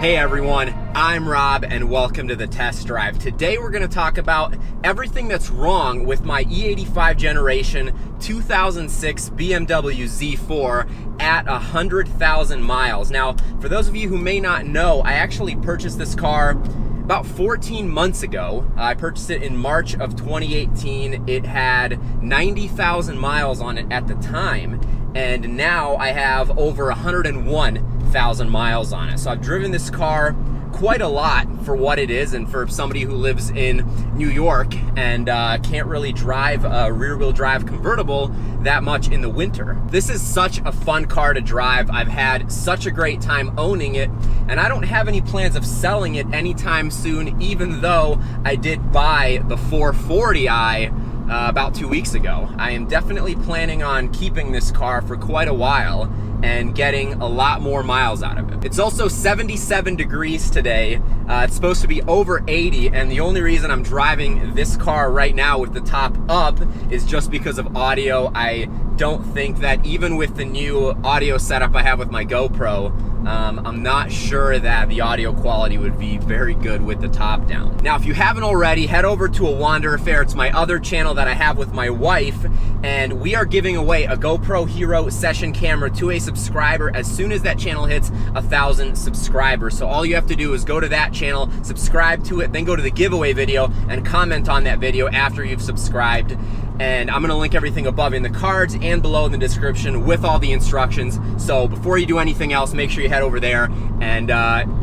Hey everyone, I'm Rob and welcome to the test drive. Today we're going to talk about everything that's wrong with my E85 generation 2006 BMW Z4 at 100,000 miles. Now, for those of you who may not know, I actually purchased this car about 14 months ago. I purchased it in March of 2018. It had 90,000 miles on it at the time, and now I have over 101,000 miles on it. So I've driven this car quite a lot for what it is, and for somebody who lives in New York and can't really drive a rear-wheel drive convertible that much in the winter. This is such a fun car to drive. I've had such a great time owning it, and I don't have any plans of selling it anytime soon, even though I did buy the 440i about 2 weeks ago. I am definitely planning on keeping this car for quite a while and getting a lot more miles out of it. It's also 77 degrees today. It's supposed to be over 80, and the only reason I'm driving this car right now with the top up is just because of audio. I don't think that even with the new audio setup I have with my GoPro, I'm not sure that the audio quality would be very good with the top down. Now, if you haven't already, head over to A Wander Affair. It's my other channel that I have with my wife, and we are giving away a GoPro Hero session camera to a subscriber as soon as that channel hits 1,000 subscribers. So all you have to do is go to that channel, subscribe to it, then go to the giveaway video and comment on that video after you've subscribed. And I'm gonna link everything above in the cards and below in the description with all the instructions. So before you do anything else, make sure you head over there and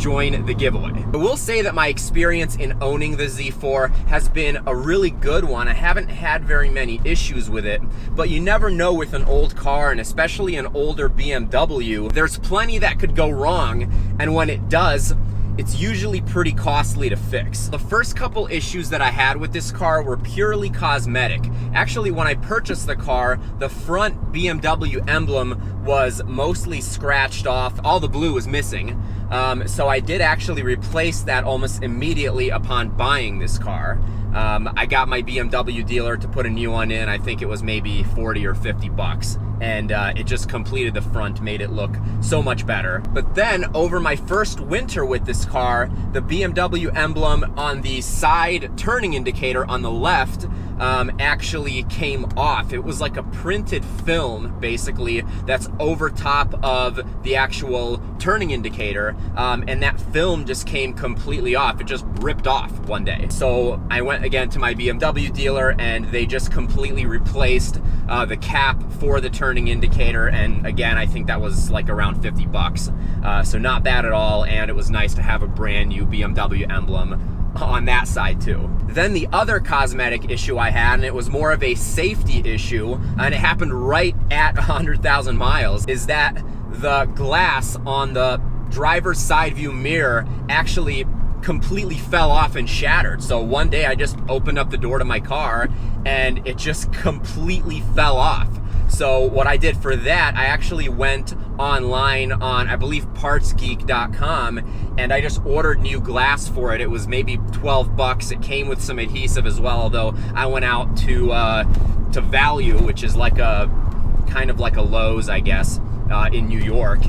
join the giveaway. I will say that my experience in owning the Z4 has been a really good one. I haven't had very many issues with it, but you never know with an old car, and especially an older BMW. There's plenty that could go wrong, and when it does, it's usually pretty costly to fix. The first couple issues that I had with this car were purely cosmetic. Actually, when I purchased the car, the front BMW emblem was mostly scratched off. All the blue was missing. So I did actually replace that almost immediately upon buying this car. I got my BMW dealer to put a new one in. I think it was maybe 40 or 50 bucks. And it just completed the front, made it look so much better. But then over my first winter with this car, the BMW emblem on the side turning indicator on the left actually came off. It was like a printed film, basically, that's over top of the actual turning indicator, and that film just came completely off. It just ripped off one day. So I went again to my BMW dealer, and they just completely replaced the cap for the turning indicator, and again, I think that was like around 50 bucks. So not bad at all, and it was nice to have a brand new BMW emblem on that side too. Then the other cosmetic issue I had, and it was more of a safety issue, and it happened right at 100,000 miles, is that the glass on the driver's side view mirror actually completely fell off and shattered. So one day I just opened up the door to my car and it just completely fell off. So what I did for that, I actually went online on, I believe, partsgeek.com, and I just ordered new glass for it. It was maybe 12 bucks. It came with some adhesive as well, although I went out to Value, which is like a kind of like a Lowe's, I guess, in New York,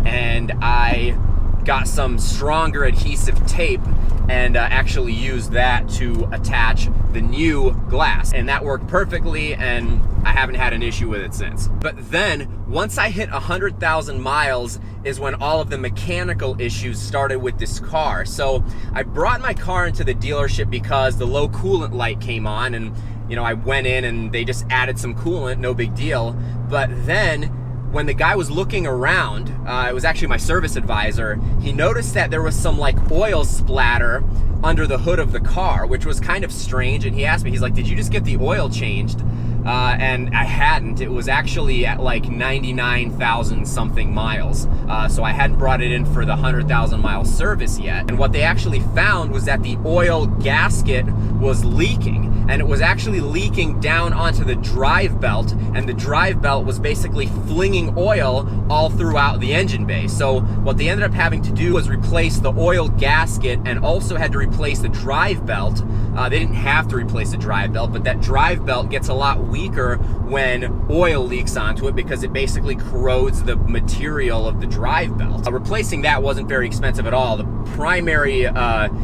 and I got some stronger adhesive tape and actually used that to attach the new glass, and that worked perfectly, and I haven't had an issue with it since. But then once I hit 100,000 miles is when all of the mechanical issues started with this car. So I brought my car into the dealership because the low coolant light came on, and you know, I went in and they just added some coolant, no big deal. But then when the guy was looking around, it was actually my service advisor, he noticed that there was some like oil splatter under the hood of the car, which was kind of strange, and he asked me, he's like, did you just get the oil changed? and I hadn't. It was actually at like 99,000 something miles. So I hadn't brought it in for the 100,000 mile service yet. And what they actually found was that the oil gasket was leaking, and it was actually leaking down onto the drive belt, and the drive belt was basically flinging oil all throughout the engine bay. So what they ended up having to do was replace the oil gasket and also had to replace the drive belt. They didn't have to replace the drive belt, but that drive belt gets a lot weaker when oil leaks onto it because it basically corrodes the material of the drive belt. Replacing that wasn't very expensive at all. The primary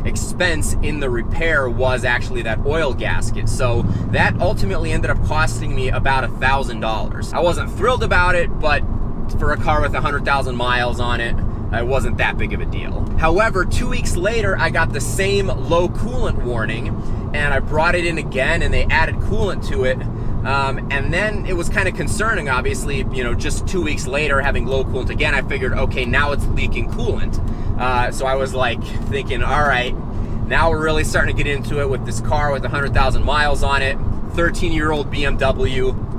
expense in the repair was actually that oil gasket. So that ultimately ended up costing me about $1,000. I wasn't thrilled about it, but for a car with 100,000 miles on it, it wasn't that big of a deal. However, 2 weeks later, I got the same low coolant warning, and I brought it in again, and they added coolant to it. And then it was kind of concerning, obviously, you know, just 2 weeks later, having low coolant again, I figured, okay, now it's leaking coolant. So I was like thinking, all right, now we're really starting to get into it with this car with 100,000 miles on it, 13-year-old BMW.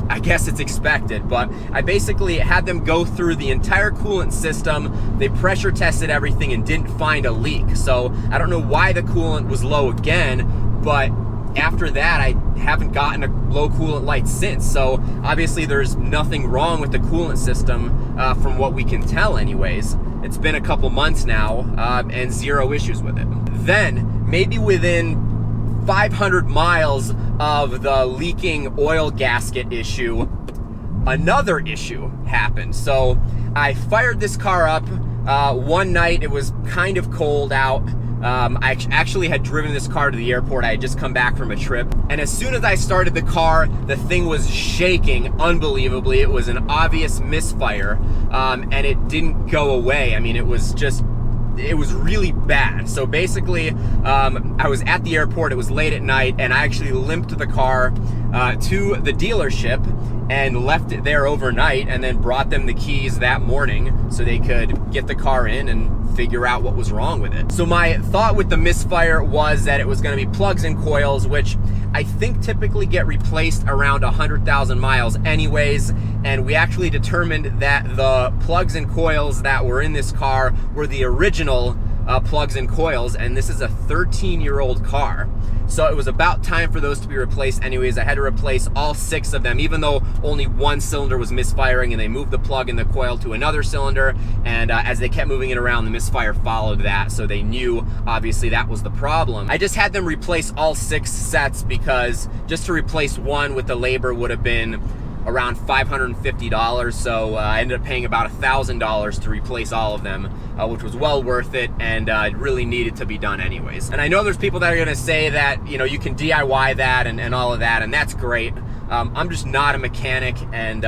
I guess it's expected, but I basically had them go through the entire coolant system. They pressure tested everything and didn't find a leak. So I don't know why the coolant was low again, but after that, I haven't gotten a low coolant light since. So obviously there's nothing wrong with the coolant system from what we can tell anyways. It's been a couple months now and zero issues with it. Then maybe within 500 miles of the leaking oil gasket issue, another issue happened. So I fired this car up one night. It was kind of cold out. I actually had driven this car to the airport. I had just come back from a trip. And as soon as I started the car, the thing was shaking unbelievably. It was an obvious misfire, and it didn't go away. I mean, it was really bad. So basically, I was at the airport, it was late at night, and I actually limped the car to the dealership and left it there overnight, and then brought them the keys that morning so they could get the car in and figure out what was wrong with it. So my thought with the misfire was that it was going to be plugs and coils, which I think typically get replaced around 100,000 miles anyways, and we actually determined that the plugs and coils that were in this car were the original plugs and coils, and this is a 13-year-old car. So it was about time for those to be replaced anyways. I had to replace all 6 of them, even though only one cylinder was misfiring, and they moved the plug and the coil to another cylinder, and as they kept moving it around, the misfire followed that, so they knew obviously that was the problem. I just had them replace all 6 sets because just to replace one with the labor would have been around $550, so I ended up paying about $1,000 to replace all of them, which was well worth it, and it really needed to be done anyways. And I know there's people that are gonna say that, you know, you can DIY that and all of that, and that's great. I'm just not a mechanic, and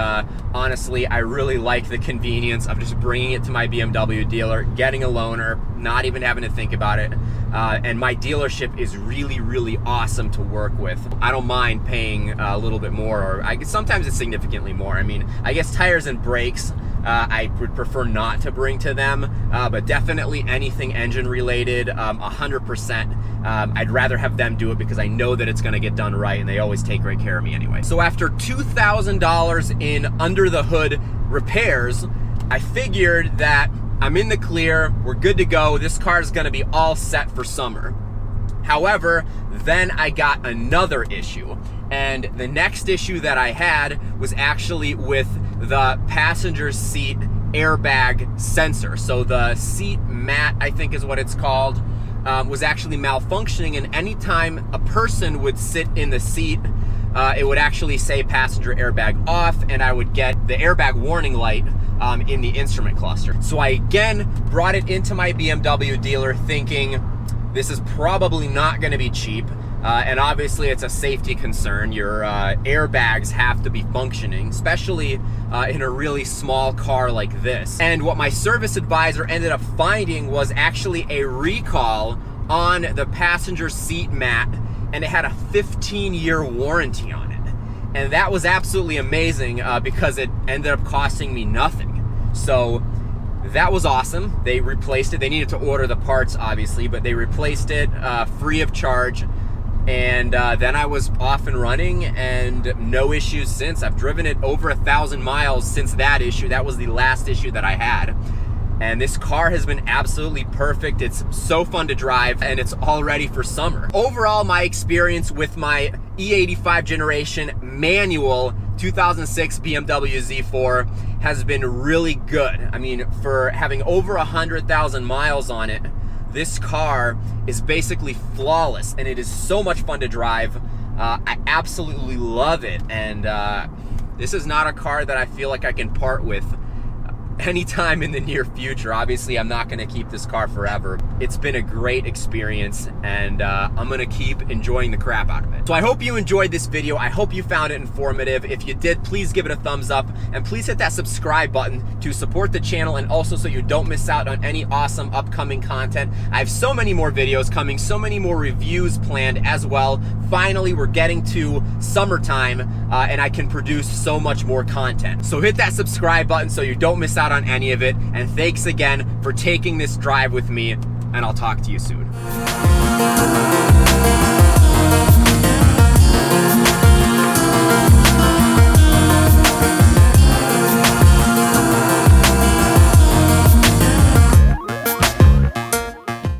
honestly, I really like the convenience of just bringing it to my BMW dealer, getting a loaner, not even having to think about it. And my dealership is really, really awesome to work with. I don't mind paying a little bit more, or sometimes it's significantly more. I mean, I guess tires and brakes, I would prefer not to bring to them, but definitely anything engine related, 100%. I'd rather have them do it because I know that it's gonna get done right, and they always take great care of me anyway. So after $2,000 in under the hood repairs, I figured that I'm in the clear, we're good to go, this car is gonna be all set for summer. However, then I got another issue, and the next issue that I had was actually with the passenger seat airbag sensor. So the seat mat, I think is what it's called, was actually malfunctioning, and anytime a person would sit in the seat, it would actually say passenger airbag off, and I would get the airbag warning light in the instrument cluster. So I again brought it into my BMW dealer thinking this is probably not gonna be cheap, and obviously it's a safety concern. Your airbags have to be functioning, especially in a really small car like this. And what my service advisor ended up finding was actually a recall on the passenger seat mat, and it had a 15-year warranty on it. And that was absolutely amazing because it ended up costing me nothing. So that was awesome. They replaced it. They needed to order the parts, obviously, but they replaced it free of charge. And then I was off and running, and no issues since. I've driven it over 1,000 miles since that issue. That was the last issue that I had. And this car has been absolutely perfect. It's so fun to drive, and it's all ready for summer. Overall, my experience with my E85 generation manual 2006 BMW Z4 has been really good. I mean, for having over 100,000 miles on it, this car is basically flawless, and it is so much fun to drive. I absolutely love it, and this is not a car that I feel like I can part with anytime in the near future. Obviously, I'm not gonna keep this car forever. It's been a great experience, and I'm gonna keep enjoying the crap out of it. So I hope you enjoyed this video. I hope you found it informative. If you did, please give it a thumbs up, and please hit that subscribe button to support the channel, and also so you don't miss out on any awesome upcoming content. I have so many more videos coming, so many more reviews planned as well. Finally, we're getting to summertime, and I can produce so much more content. So hit that subscribe button so you don't miss out on any of it, and thanks again for taking this drive with me, and I'll talk to you soon.